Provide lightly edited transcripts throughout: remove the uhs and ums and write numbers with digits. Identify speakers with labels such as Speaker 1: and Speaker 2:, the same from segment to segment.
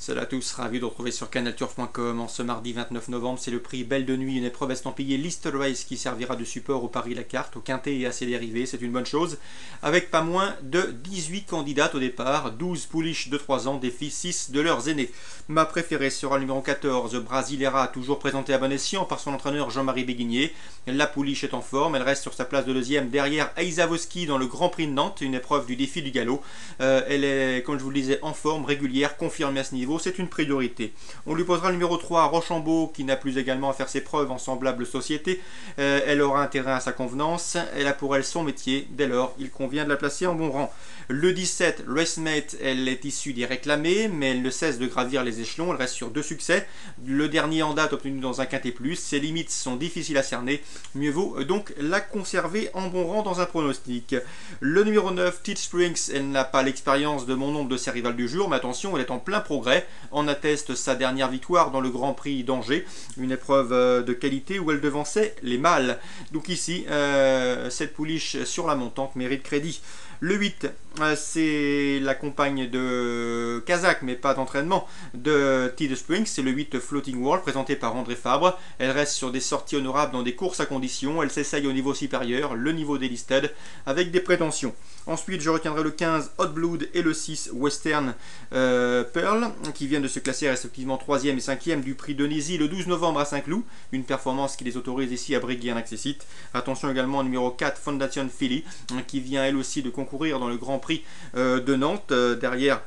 Speaker 1: Salut à tous, ravi de vous retrouver sur canalturf.com en ce mardi 29 novembre. C'est le prix Belle de Nuit, une épreuve estampillée List Race qui servira de support au Paris la carte, au quintet et à ses dérivés. C'est une bonne chose. Avec pas moins de 18 candidates au départ, 12 pouliches de 3 ans, défient 6 de leurs aînés. Ma préférée sera le numéro 14, Brasilera, toujours présentée à bon escient par son entraîneur Jean-Marie Béguigné. La pouliche est en forme, elle reste sur sa place de deuxième derrière Aizavoski dans le Grand Prix de Nantes, une épreuve du défi du galop. Elle est, comme je vous le disais, en forme, régulière, confirmée à ce niveau. C'est une priorité. On lui posera le numéro 3 à Rochambeau, qui n'a plus également à faire ses preuves en semblable société. Elle aura un terrain à sa convenance. Elle a pour elle son métier. Dès lors, il convient de la placer en bon rang. Le 17, Racemate, elle est issue des réclamés, mais elle ne cesse de gravir les échelons. Elle reste sur 2 succès. Le dernier en date obtenu dans un quintet plus. Ses limites sont difficiles à cerner. Mieux vaut donc la conserver en bon rang dans un pronostic. Le numéro 9, Teach Springs, elle n'a pas l'expérience de mon nombre de ses rivales du jour, mais attention, elle est en plein progrès. En atteste sa dernière victoire dans le Grand Prix d'Angers, une épreuve de qualité où elle devançait les mâles. Donc ici, cette pouliche sur la montante mérite crédit. Le 8, c'est la compagne de Kazakh, mais pas d'entraînement, de Teach Springs. C'est le 8 Floating World, présenté par André Fabre. Elle reste sur des sorties honorables dans des courses à condition. Elle s'essaye au niveau supérieur, le niveau des listed, avec des prétentions. Ensuite, je retiendrai le 15 Hot Blood et le 6 Western Pearl, qui viennent de se classer respectivement 3e et 5e du prix Donizy le 12 novembre à Saint-Cloud, une performance qui les autorise ici à briguer un accessite. Attention également au numéro 4 Foundation Philly, qui vient elle aussi de concourir dans le Grand Prix de Nantes, derrière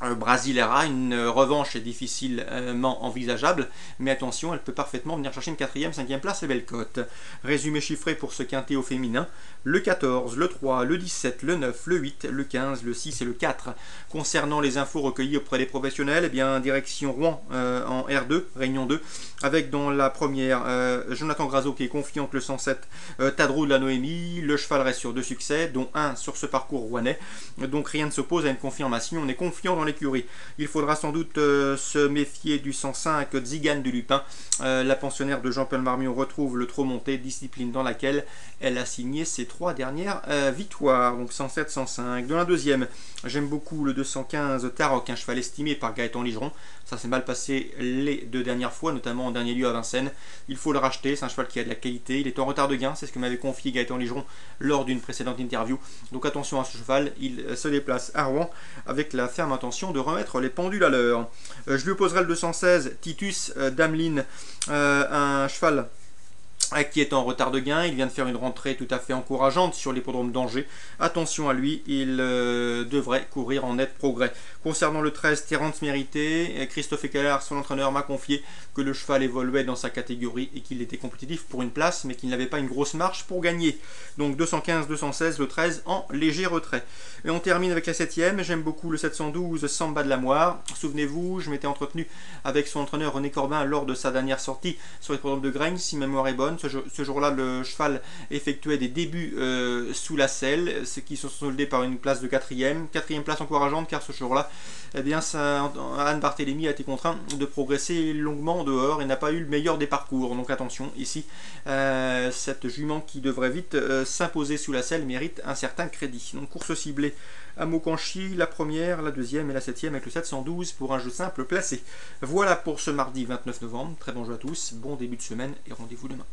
Speaker 1: Brasilera. Une revanche est difficilement envisageable, mais attention, elle peut parfaitement venir chercher une 4e, 5e place et belle cote. Résumé chiffré pour ce quintet au féminin: le 14, le 3, le 17, le 9, le 8, le 15, le 6 et le 4. Concernant les infos recueillies auprès des professionnels, eh bien, direction Rouen en R2, Réunion 2, avec dans la première Jonathan Grazo qui est confiant que le 107 Tadrou de la Noémie. Le cheval reste sur 2 succès, dont un sur ce parcours rouennais, donc rien ne s'oppose à une confirmation. On est confiant dans l'écurie. Il faudra sans doute se méfier du 105 Zigane du Lupin. La pensionnaire de Jean-Paul Marmion retrouve le trot monté, discipline dans laquelle elle a signé ses 3 dernières victoires, donc 107-105. Dans la deuxième, j'aime beaucoup le 215 Tarok, un cheval estimé par Gaëtan Ligeron. Ça s'est mal passé les 2 dernières fois, notamment en dernier lieu à Vincennes. Il faut le racheter, c'est un cheval qui a de la qualité. Il est en retard de gain, c'est ce que m'avait confié Gaëtan Ligeron lors d'une précédente interview. Donc attention à ce cheval, il se déplace à Rouen avec la ferme intention de remettre les pendules à l'heure. Je lui opposerai le 216 Titus Damelin, un cheval qui est en retard de gain. Il vient de faire une rentrée tout à fait encourageante sur l'hippodrome d'Angers. Attention à lui, il devrait courir en net progrès. Concernant le 13, Terrence Mérité, Christophe Eckelaar, son entraîneur, m'a confié que le cheval évoluait dans sa catégorie et qu'il était compétitif pour une place, mais qu'il n'avait pas une grosse marche pour gagner. Donc 215-216, le 13 en léger retrait. Et on termine avec la 7e. J'aime beaucoup le 712 Samba de la Moire. Souvenez-vous, je m'étais entretenu avec son entraîneur René Corbin lors de sa dernière sortie sur l'hippodrome de Graigne, si ma mémoire est bonne. Ce jour-là, le cheval effectuait des débuts sous la selle, ce qui se sont soldés par une place de 4e place encourageante, car ce jour-là, eh bien, Anne Barthélémy a été contraint de progresser longuement dehors et n'a pas eu le meilleur des parcours. Donc attention, ici, cette jument qui devrait vite s'imposer sous la selle mérite un certain crédit. Donc course ciblée à Mokanchi, la première, la deuxième et la 7e avec le 712 pour un jeu simple placé. Voilà pour ce mardi 29 novembre. Très bon jeu à tous, bon début de semaine et rendez-vous demain.